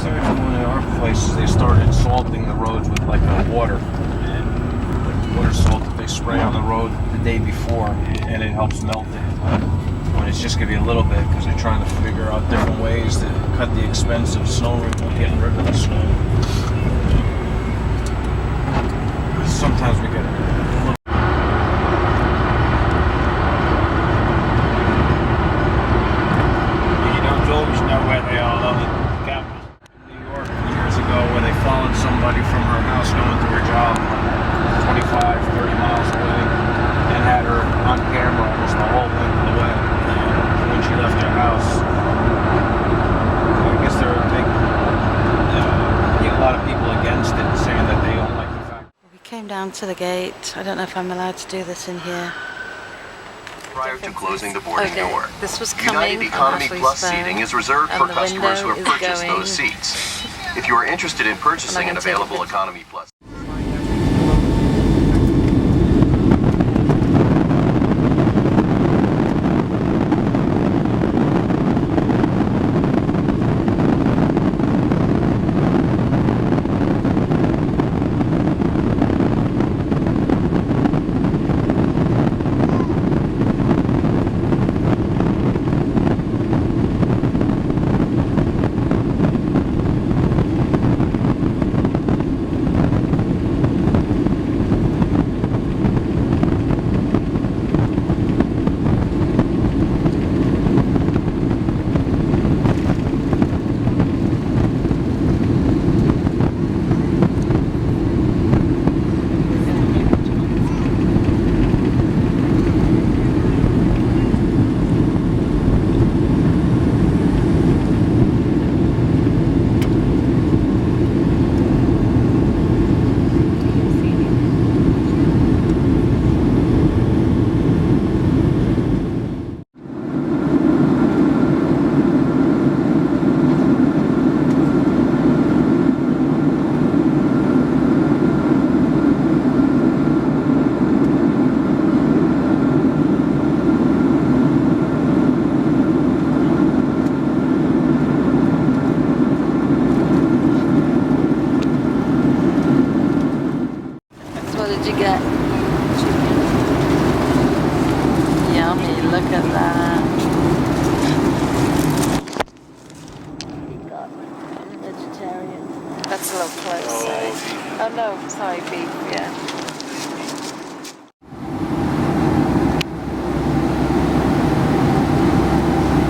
started doing in our places, they started salting the roads with like water. And water salt that they spray on the road the day before, and it helps melt it. When it's just going to be a little bit, because they're trying to figure out different ways to cut the expense of snow removal, getting rid of the snow. Sometimes we get a little. You don't always know where they are on the cameras. In New York years ago, where they followed somebody from her house going to her job 25, 30 miles away, and had her on camera almost the whole length of the way. And when she left her house, I guess there are a lot of people against it, saying that they don't like the fact. We came down to the gate. I don't know if I'm allowed to do this in here. Prior to closing the boarding door, this was coming. United Economy Plus seating is reserved for customers who have purchased those seats. If you are interested in purchasing an available Economy Plus. What did you get? Yummy, look at that. You got vegetarian. That's a little close, eh? Oh no, sorry, beef, yeah.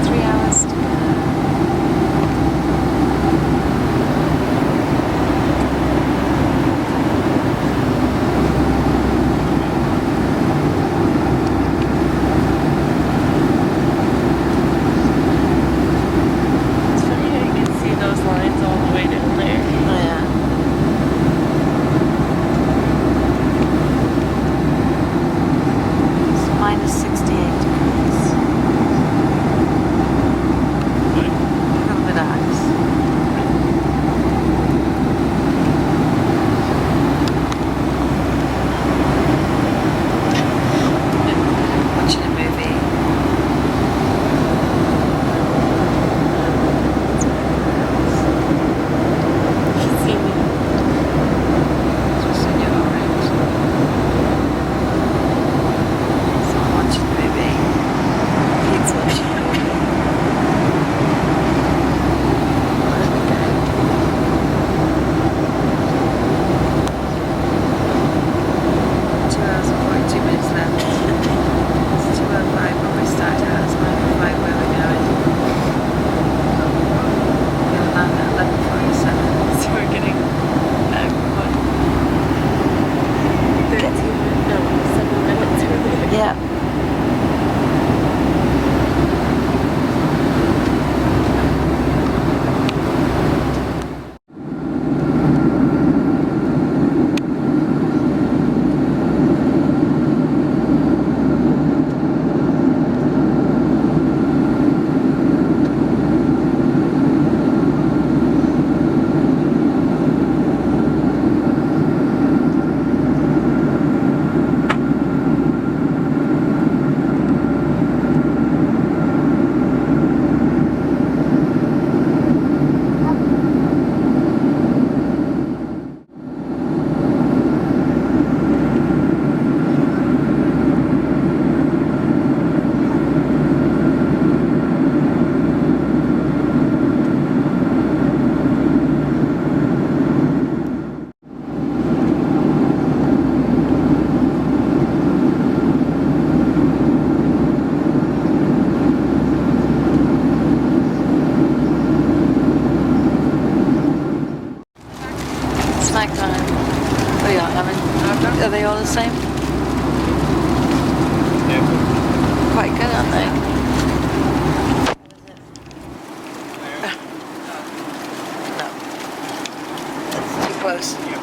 3 hours to go. close.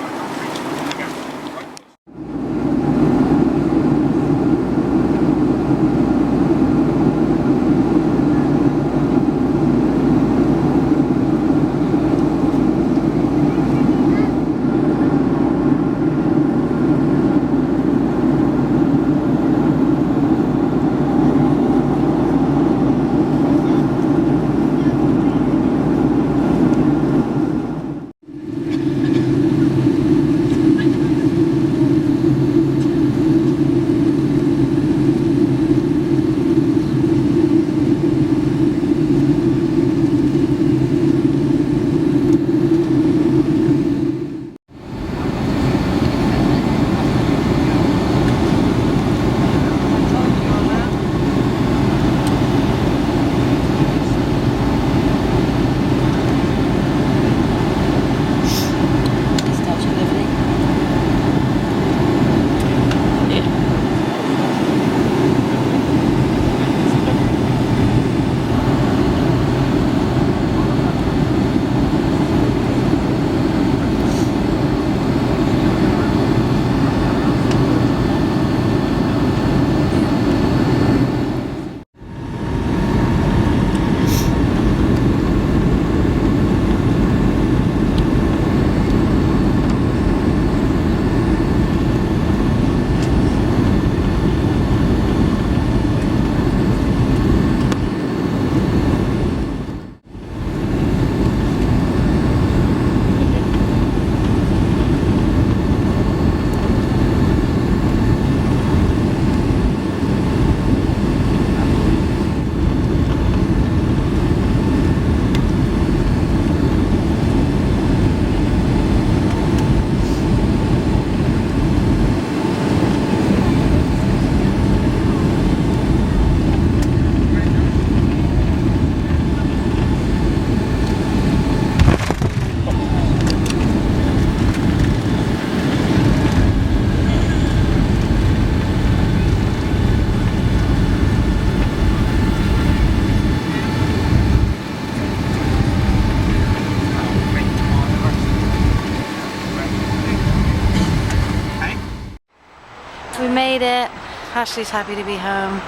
We made it. Ashley's happy to be home.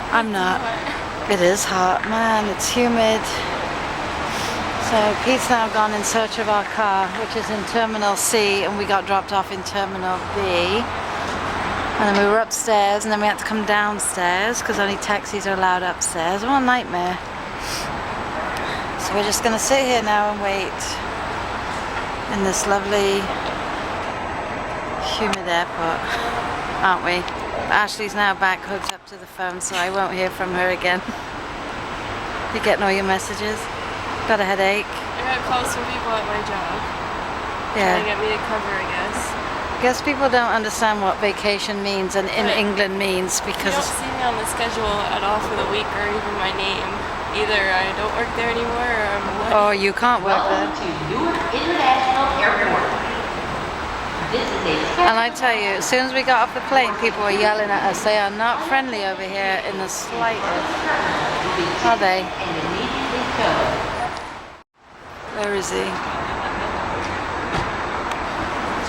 I'm not. It is hot, man. It's humid. So Pete's now gone in search of our car, which is in Terminal C, and we got dropped off in Terminal B. And then we were upstairs, and then we had to come downstairs because only taxis are allowed upstairs. What a nightmare. So we're just gonna sit here now and wait in this lovely humid airport, aren't we? Ashley's now back hooked up to the phone, so I won't hear from her again. You getting all your messages? Got a headache? I got calls from people at my job. Yeah. Trying to get me to cover, I guess. I guess people don't understand what vacation means and in Right. England means You because don't see me on the schedule at all for the week or even my name. Either I don't work there anymore or I'm away. oh, you can't work there. Welcome to Newark International Airport. This is a And I tell you, as soon as we got off the plane, people were yelling at us. They are not friendly over here in the slightest. Are they? and immediately towed. Where is he?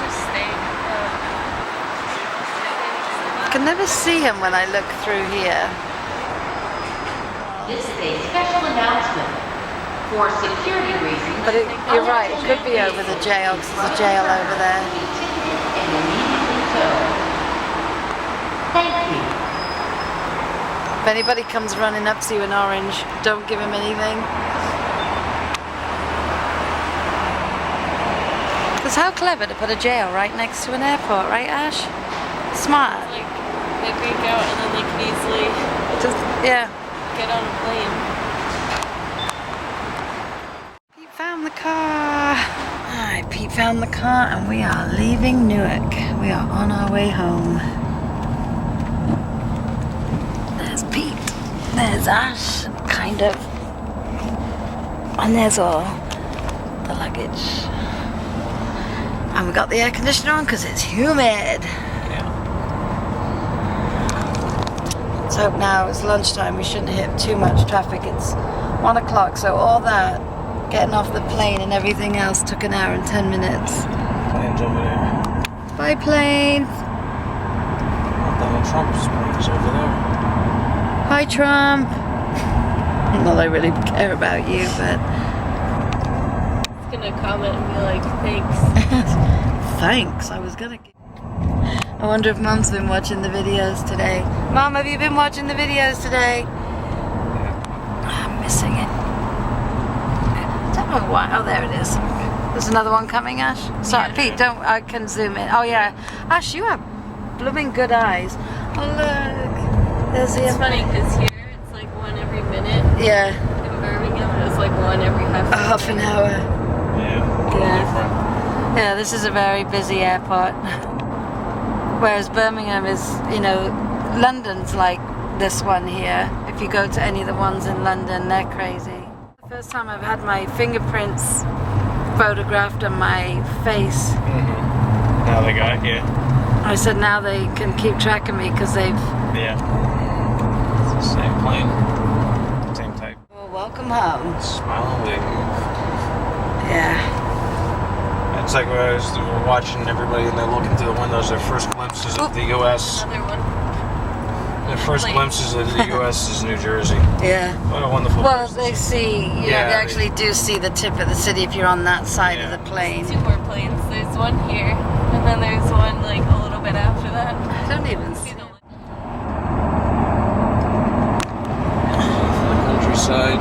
Just stay. I can never see him when I look through here. This is a special announcement. For security reasons, But you're right, it could be over the jail because there's a jail over there. be ticketed and immediately towed. Thank you. If anybody comes running up to you in orange, don't give him anything. Because how clever to put a jail right next to an airport, right, Ash? Smart. Like, they break out and then they can easily Just, yeah. get on a plane. Pete found the car. Alright, Pete found the car and we are leaving Newark. We are on our way home. There's Pete. There's Ash, kind of. And there's all the luggage. And we got the air conditioner on because it's humid. Let's hope now it's lunchtime. We shouldn't hit too much traffic. It's 1 o'clock, so all that Getting off the plane and everything else took an hour and 10 minutes. Plane's over there. Bye, plane. Donald Trump's plane's over there. Hi, Trump. Not that I really care about you, but It's gonna comment and be like, thanks. thanks. I was gonna. I wonder if Mum's been watching the videos today. Mum, have you been watching the videos today? I'm missing it. I don't know why. Oh, there it is. There's another one coming, Ash. Sorry, Yeah. Pete. Don't. I can zoom in. Oh yeah, Ash, you have blooming good eyes. Oh look. There's the. It's funny because here it's like one every minute. Yeah. In Birmingham, it's like one every Half an hour. Yeah. Totally Yeah. different. Yeah, this is a very busy airport. Whereas Birmingham is, you know, London's like this one here. If you go to any of the ones in London, they're crazy. The first time I've had my fingerprints photographed on my face. Now they got it, yeah. I said now they can keep track of me because they've... Yeah. It's the same plane. Same type. Well, welcome home. Smile and wave. Yeah. It's like when we're watching everybody and they're looking through the windows, their first glimpses of the U.S. Another one. Their first Plane. glimpses of the U.S. is New Jersey. Yeah. What a wonderful Well, place. they see, you know, Yeah, they actually do see the tip of the city if you're on that side of Yeah. the plane. Two more planes. There's one here, and then there's one like a little bit after that. I don't even see See the Countryside.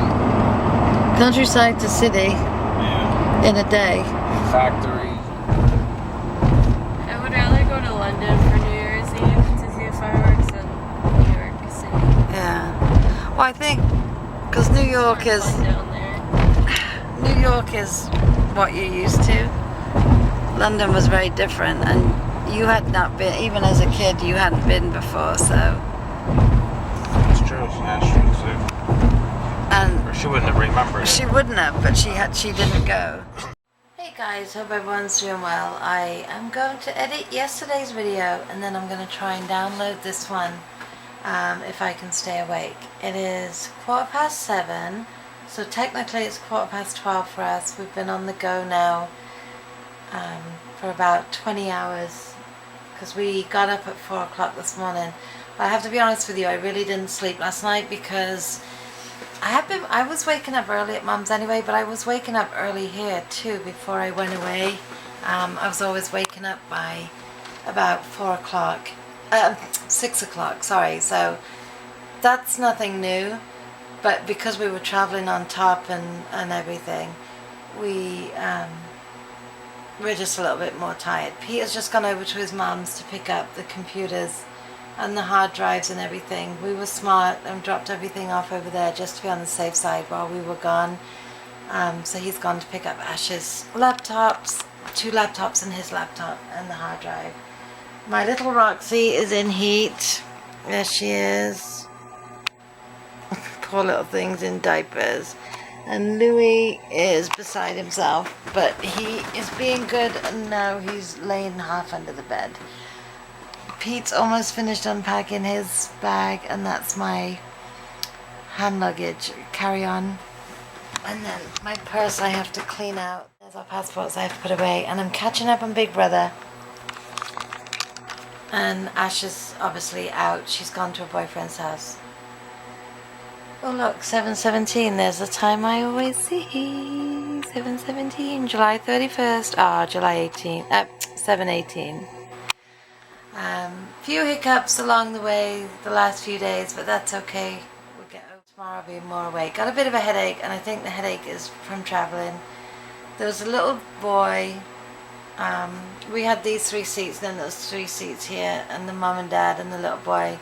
countryside to city Yeah. in a day. Factory. I would rather go to London for New Year's Eve to see the fireworks than New York City. Yeah. Well, I think because New York More is fun down there. New York is what you're used to. London was very different, and you had not been, even as a kid, you hadn't been before. So, That's true. Yeah, she was and Or she wouldn't have remembered it. she wouldn't have, but she didn't go. Hey guys, hope everyone's doing well. I am going to edit yesterday's video, and then I'm going to try and download this one if I can stay awake. It is 7:15, so technically it's 12:15 for us. We've been on the go now for about 20 hours because we got up at 4 o'clock this morning. But I have to be honest with you, I really didn't sleep last night because I was waking up early at Mum's anyway, but I was waking up early here too before I went away. I was always waking up by about 4 o'clock, 6 o'clock, sorry. So that's nothing new, but because we were traveling on top and everything, we're just a little bit more tired. Peter's just gone over to his mum's to pick up the computers and the hard drives and everything. We were smart and dropped everything off over there just to be on the safe side while we were gone. So he's gone to pick up Ash's laptops, 2 laptops and his laptop and the hard drive. My little Roxy is in heat. There she is. Poor little thing's in diapers. And Louis is beside himself, but he is being good, and now he's laying half under the bed. Pete's almost finished unpacking his bag, and that's my hand luggage carry-on. And then my purse I have to clean out. There's our passports I have to put away, and I'm catching up on Big Brother. And Ash is obviously out. She's gone to her boyfriend's house. Oh look, 7:17. There's the time I always see. 7:17, July 31st. July 18th. 7:18. Few hiccups along the way the last few days, but that's okay. We'll get over tomorrow. I'll be more awake. Got a bit of a headache, and I think the headache is from traveling. There was a little boy. We had these 3 seats, then there was 3 seats here, and the mum and dad and the little boy.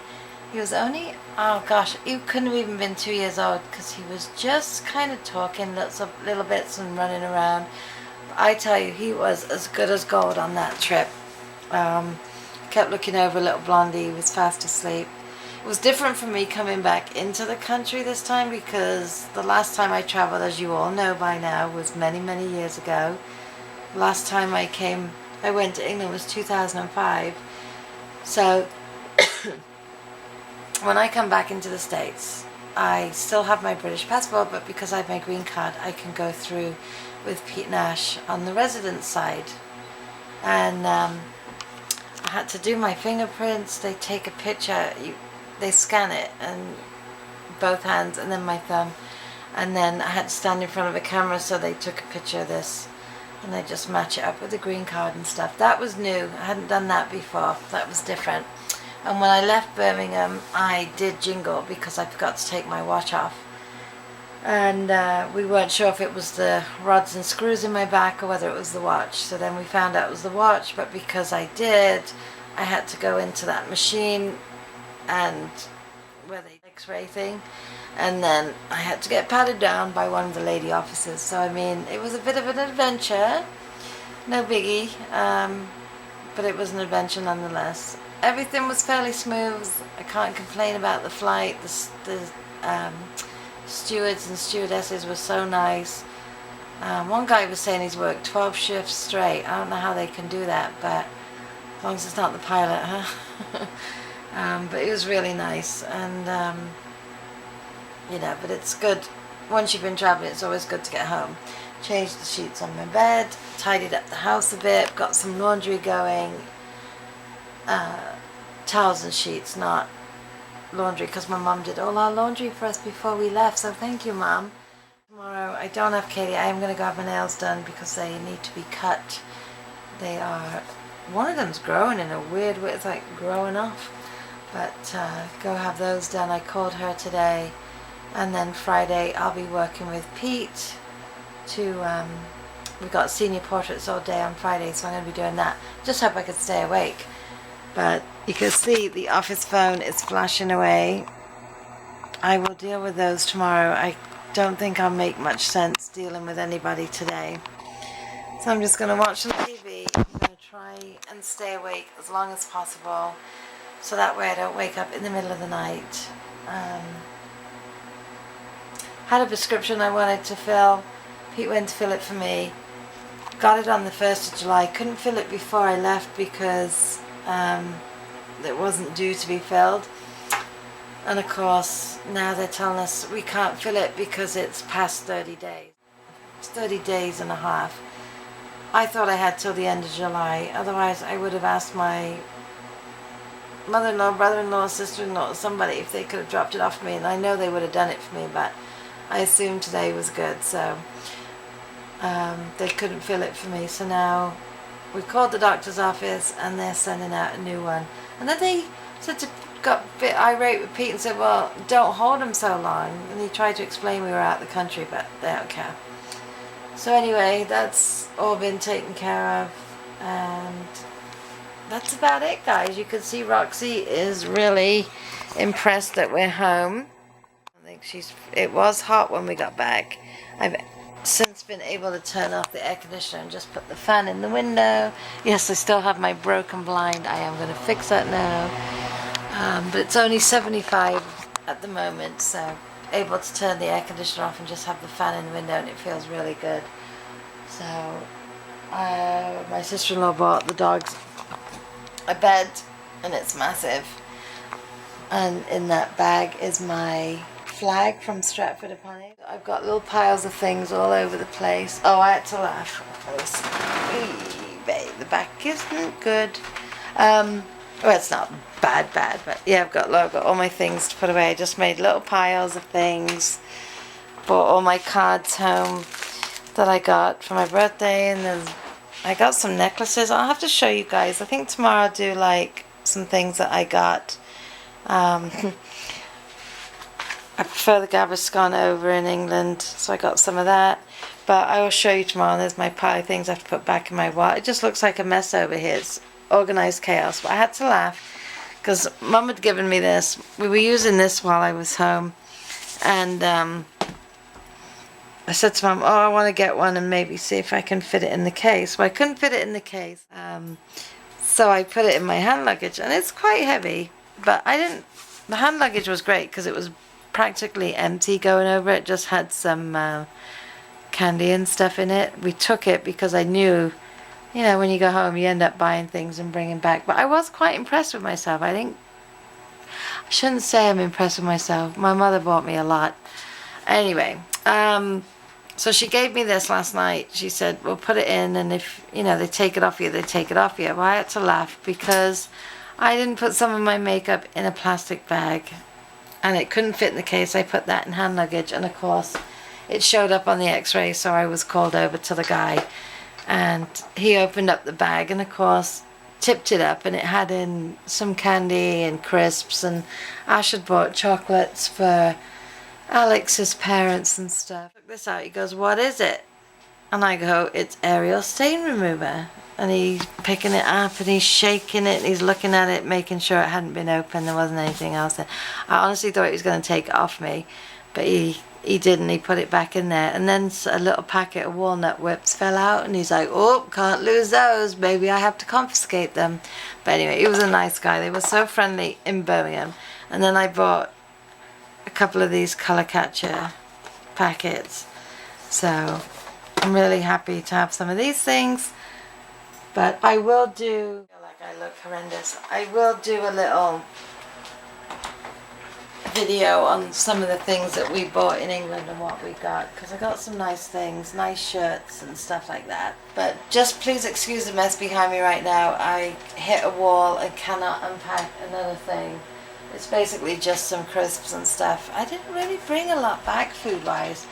He was only, oh gosh, he couldn't have even been 2 years old because he was just kind of talking little bits and running around. But I tell you, he was as good as gold on that trip. Kept looking over little Blondie, he was fast asleep. It was different for me coming back into the country this time because the last time I traveled, as you all know by now, was many, many years ago. Last time I went to England was 2005. So when I come back into the States, I still have my British passport, but because I have my green card, I can go through with Pete Nash on the resident side. And I had to do my fingerprints. They take a picture, they scan it, and both hands, and then my thumb. And then I had to stand in front of a camera, so they took a picture of this. And they just match it up with the green card and stuff. That was new. I hadn't done that before. That was different. And when I left Birmingham, I did jingle because I forgot to take my watch off. And we weren't sure if it was the rods and screws in my back or whether it was the watch. So then we found out it was the watch, but because I did, I had to go into that machine and where they X-ray thing. And then I had to get patted down by one of the lady officers. So I mean, it was a bit of an adventure. No biggie, but it was an adventure nonetheless. Everything was fairly smooth. I can't complain about the flight. The stewards and stewardesses were so nice. One guy was saying he's worked 12 shifts straight. I don't know how they can do that, but as long as it's not the pilot, huh? But it was really nice, and you know, but it's good. Once you've been traveling, it's always good to get home. Changed the sheets on my bed, tidied up the house a bit, got some laundry going. Towels and sheets, not laundry, because my mum did all our laundry for us before we left, so thank you, Mum. Tomorrow I don't have Katie. I am going to go have my nails done because they need to be cut. They are, one of them's growing in a weird way, it's like growing off, but go have those done. I called her today. And then Friday I'll be working with Pete to, we've got senior portraits all day on Friday, so I'm going to be doing that. Just hope I could stay awake. But you can see the office phone is flashing away. I will deal with those tomorrow. I don't think I'll make much sense dealing with anybody today. So I'm just going to watch some TV. I'm going to try and stay awake as long as possible, so that way I don't wake up in the middle of the night. Had a prescription I wanted to fill. Pete went to fill it for me. Got it on the 1st of July. Couldn't fill it before I left because it wasn't due to be filled. And of course, now they're telling us we can't fill it because it's past 30 days. It's 30 days and a half. I thought I had till the end of July. Otherwise, I would have asked my mother-in-law, brother-in-law, sister-in-law, somebody if they could have dropped it off for me. And I know they would have done it for me, but I assumed today was good, so they couldn't fill it for me. So now we called the doctor's office and they're sending out a new one. And then they got a bit irate with Pete and said, well, don't hold him so long. And he tried to explain we were out of the country, but they don't care. So anyway, that's all been taken care of, and that's about it, guys. You can see Roxy is really impressed that we're home. I think it was hot when we got back. I've since been able to turn off the air conditioner and just put the fan in the window. Yes, I still have my broken blind. I am going to fix that now. But it's only 75 at the moment, so able to turn the air conditioner off and just have the fan in the window, and it feels really good. So my sister-in-law bought the dogs a bed, and it's massive. And in that bag is my flag from Stratford-upon-Avon. I've got little piles of things all over the place. Oh, I had to laugh. The back isn't good. Well, it's not bad, but yeah, I've got all my things to put away. I just made little piles of things. Brought all my cards home that I got for my birthday, and then I got some necklaces. I'll have to show you guys. I think tomorrow I'll do like some things that I got. I prefer the Gaviscon over in England, so I got some of that. But I will show you tomorrow, and there's my pile of things I have to put back in my wallet. It just looks like a mess over here. It's organized chaos. But I had to laugh because Mum had given me this. We were using this while I was home. And I said to Mum, oh, I want to get one and maybe see if I can fit it in the case. Well, I couldn't fit it in the case. So I put it in my hand luggage, and it's quite heavy. But the hand luggage was great because it was practically empty going over it. Just had some candy and stuff in it. We took it because I knew, you know, when you go home you end up buying things and bringing back. But I was quite impressed with myself. I think I shouldn't say I'm impressed with myself. My mother bought me a lot. Anyway, so she gave me this last night. She said, well, put it in, and if, you know, they take it off you, they take it off you. Well, I had to laugh because I didn't put some of my makeup in a plastic bag, and it couldn't fit in the case. I put that in hand luggage, and of course, it showed up on the x-ray, so I was called over to the guy, and he opened up the bag, and of course, tipped it up, and it had in some candy and crisps, and Ash had bought chocolates for Alex's parents and stuff. Took this out, he goes, what is it? And I go, it's Ariel stain remover. And he's picking it up and he's shaking it and he's looking at it, making sure it hadn't been opened, there wasn't anything else there. I honestly thought he was going to take it off me, but he didn't. He put it back in there, and then a little packet of walnut whips fell out, and he's like, oh, can't lose those, maybe I have to confiscate them. But anyway, he was a nice guy. They were so friendly in Birmingham. And then I bought a couple of these color catcher packets, so I'm really happy to have some of these things. But I will do, I feel like I look horrendous, I will do a little video on some of the things that we bought in England and what we got, because I got some nice things, nice shirts and stuff like that. But just please excuse the mess behind me right now. I hit a wall and cannot unpack another thing. It's basically just some crisps and stuff. I didn't really bring a lot back food-wise,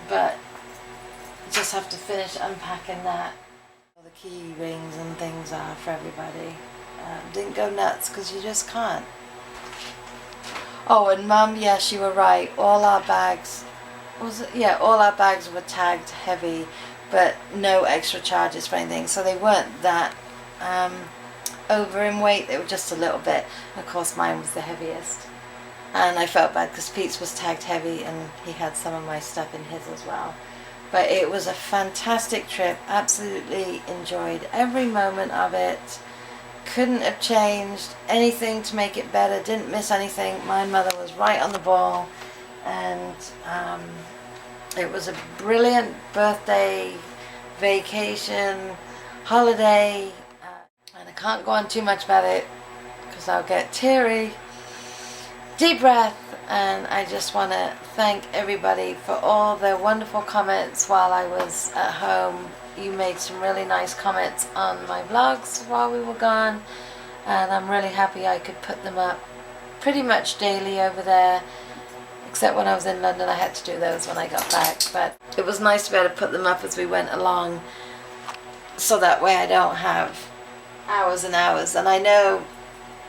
but just have to finish unpacking that. The key rings and things are for everybody. Didn't go nuts because you just can't. Oh, and Mum, yes, you were right. All our bags, all our bags were tagged heavy, but no extra charges for anything. So they weren't that over in weight. They were just a little bit. And of course, mine was the heaviest. And I felt bad because Pete's was tagged heavy, and he had some of my stuff in his as well. But it was a fantastic trip. Absolutely enjoyed every moment of it. Couldn't have changed anything to make it better. Didn't miss anything. My mother was right on the ball, and it was a brilliant birthday, vacation, holiday, and I can't go on too much about it because I'll get teary. Deep breath. And I just want to thank everybody for all their wonderful comments while I was at home. You made some really nice comments on my vlogs while we were gone, and I'm really happy I could put them up pretty much daily over there, except when I was in London I had to do those when I got back. But it was nice to be able to put them up as we went along, so that way I don't have hours and hours. And I know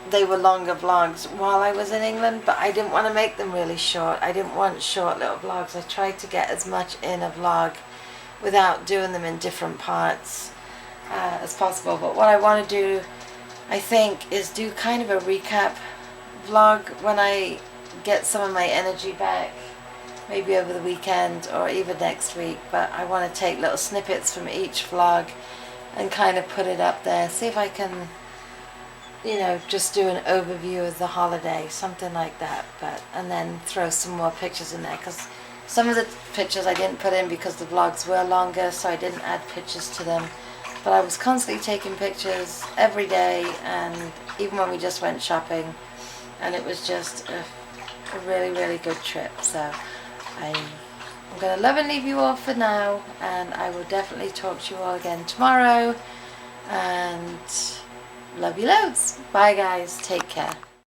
they were longer vlogs while I was in England, but I didn't want to make them really short. I didn't want short little vlogs. I tried to get as much in a vlog without doing them in different parts as possible. But what I want to do, I think, is do kind of a recap vlog when I get some of my energy back, maybe over the weekend or even next week. But I want to take little snippets from each vlog and kind of put it up there, see if I can, you know, just do an overview of the holiday, something like that. But and then throw some more pictures in there, because some of the pictures I didn't put in because the vlogs were longer, so I didn't add pictures to them. But I was constantly taking pictures every day, and even when we just went shopping, and it was just a really, really good trip. So I'm going to love and leave you all for now, and I will definitely talk to you all again tomorrow, and love you loads. Bye guys, take care.